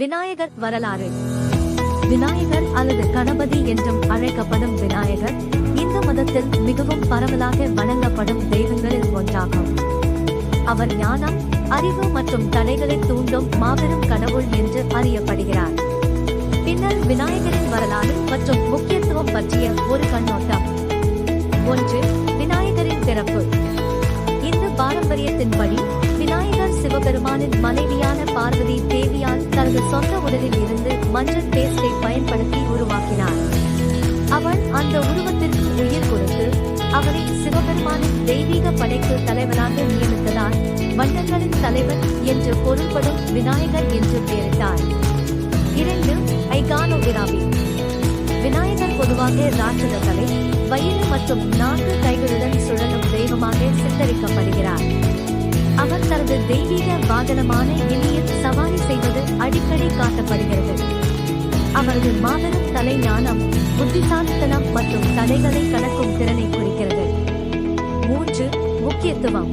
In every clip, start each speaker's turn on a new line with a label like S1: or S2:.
S1: விநாயகர் வரலாறு. விநாயகர் அல்லது கணபதி என்றும் அழைக்கப்படும் விநாயகர் இந்து மதத்தில் மிகவும் பரவலாக வணங்கப்படும் தெய்வங்களில் ஒன்றாகும். அவர் ஞானம், அறிவு மற்றும் தடைகளை தூண்டும் மாபெரும் கடவுள் என்று அறியப்படுகிறார். பின்னர் விநாயகரின் வரலாறு மற்றும் முக்கியத்துவம் பற்றிய ஒரு கண்ணோட்டம். 1. விநாயகரின் பிறப்பு. இந்து பாரம்பரியத்தின்படி விநாயகர் சிவபெருமானின் மனைவியான பார்வதி தேவியால் தனது சொந்த உடலில் இருந்து மஞ்சள் பேஸ்டை பயன்படுத்தி உருவாக்கினார். அவள் அந்த உருவத்திற்கு உயிர் கொடுத்து அவரை சிவபெருமானின் தெய்வீக படைக்கு தலைவராக நியமித்ததால் வண்ணங்களின் தலைவர் என்று பொருள்படும் விநாயகர் என்று பெயரிட்டார். 2. ஐகானோகிராபி. விநாயகர் பொதுவாக ராட்சத தலை, வயிறு மற்றும் 4 கைகளுடன் சுழலும் தெய்வமாக சித்தரிக்கப்படுகிறார். அவர் தனது தெய்வீக வாகனமான எலியில் சவாரி செய்வது அடிக்கடி காட்டப்படுகிறது. அவரது மாபெரும் தலை ஞானம், புத்திசாலித்தனம் மற்றும் தடைகளை கடக்கும் திறனை குறிக்கிறது. 3. முக்கியத்துவம்.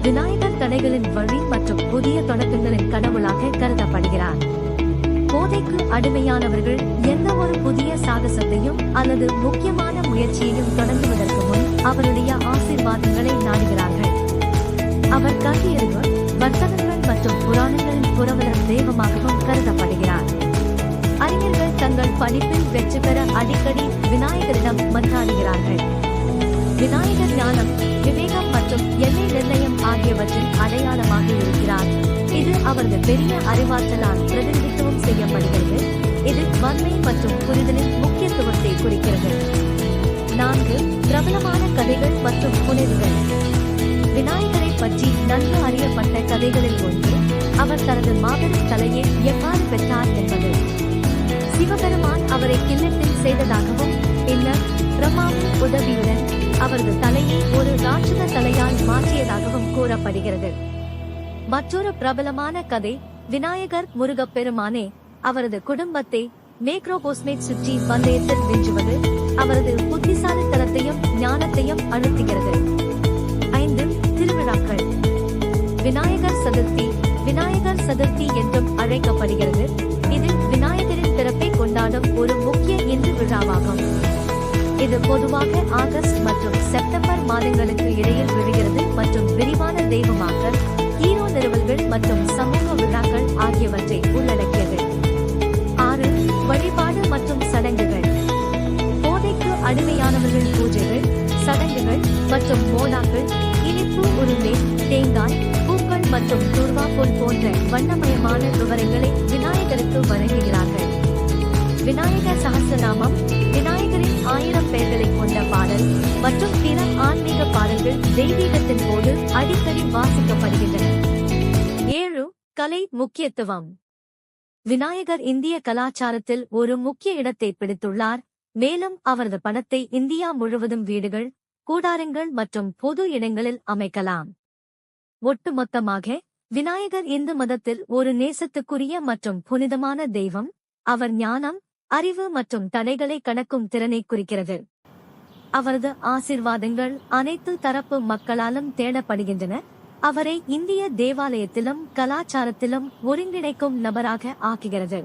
S1: விநாயகர் தடைகளின் வழி மற்றும் புதிய தொடக்கங்களின் கடவுளாக கருதப்படுகிறார். போதைக்கு அடிமையானவர்கள் எந்த ஒரு புதிய சாகசத்தையும் அல்லது முக்கியமான முயற்சியையும் தொடங்குவதற்கு முன் அவருடைய ஆசீர்வாதங்களை நாடுகிறார்கள். அவர் கல்வியறிவு, வர்த்தகங்கள் மற்றும் புராணங்களின் புரவலர் தெய்வமாகவும் கருதப்படுகிறார். அறிஞர்கள் தங்கள் படிப்பில் வெற்றி பெற அடிக்கடி விநாயகரிடம் மன்றாடுகிறார்கள். விநாயகர் ஞானம், விவேகம் மற்றும் எல்லை நிர்ணயம் ஆகியவற்றின் அடையாளமாக இருக்கிறார். இது அவரது பெரிய அறிவாற்றலால் பிரதிநிதித்துவம் செய்யப்படுகிறது. இது வன்மை மற்றும் புரிதலின் முக்கியத்துவத்தை குறிக்கிறது. 4. பிரபலமான கதைகள் மற்றும் புனைவுகள். விநாயகரை பற்றி நன்கு அறியப்பட்ட கதைகளில் ஒன்று அவர் தனது மாபெரும் தலையை எவ்வாறு பெற்றார் என்பது. சிவபெருமான் அவரை கிண்ணத்தில் செய்ததாகவும் பின்னர் பிரம்மாவின் உதவியுடன் அவரது தலையை ஒரு ராட்சத தலையால் மாற்றியதாகவும் கூறப்படுகிறது. மற்றொரு பிரபலமான கதை விநாயகர் முருகப்பெருமானே அவரது குடும்பத்தை மேக்ரோபோஸ்மேட் சுற்றி பந்தயத்தில் வென்றுவது அவரது புத்திசாலித்தனத்தையும் ஞானத்தையும் அழுத்துகிறது. 5. திருவிழாக்கள். விநாயகர் சதுர்த்தி விநாயகர் சதுர்த்தி என்றும் அழைக்கப்படுகிறது. இது விநாயகரின் பிறப்பை கொண்டாடும் ஒரு முக்கிய இந்து விழாவாகும். இது பொதுவாக ஆகஸ்ட் மற்றும் செப்டம்பர் மாதங்களுக்கு இடையில் விழுகிறது மற்றும் விரிவான தெய்வமாக ஹீரோ நிறுவல்கள் மற்றும் சமூக விழாக்கள் ஆகியவற்றை உள்ளடக்கியது. 6. வழிபாடு மற்றும் சடங்குகள். போதைக்கு அடிமையானவர்கள் பூஜைகள், சடங்குகள் மற்றும் மோனாக்கள், இனிப்பு உருண்டை, தேங்காய், பூக்கள் மற்றும் துர்வாபோல் போன்ற வண்ணமயமான விவரங்களை விநாயகருக்கு வழங்குகிறார்கள். விநாயகர் சகஸ்ரநாமம், விநாயகரின் 1000 பெயர்களை கொண்ட பாடல் மற்றும் பிற ஆன்மீக பாடல்கள் தெய்வீகத்தின் போது அடிக்கடி வாசிக்கப்படுகின்றன. 7. கலை முக்கியத்துவம். விநாயகர் இந்திய கலாச்சாரத்தில் ஒரு முக்கிய இடத்தை பிடித்துள்ளார், மேலும் அவரது படத்தை இந்தியா முழுவதும் வீடுகள், கூடாரங்கள் மற்றும் பொது இடங்களில் அமைக்கலாம். ஒட்டுமொத்தமாக விநாயகர் இந்து மதத்தில் ஒரு நேசத்துக்குரிய மற்றும் புனிதமான தெய்வம். அவர் ஞானம், அறிவு மற்றும் தடைகளை கடக்கும் திறனை குறிக்கிறது. அவரது ஆசீர்வாதங்கள் அனைத்து தரப்பு மக்களாலும் தேடப்படுகின்றன. அவரை இந்திய தேவாலயத்திலும் கலாச்சாரத்திலும் ஒருங்கிணைக்கும் நபராக ஆக்குகிறது.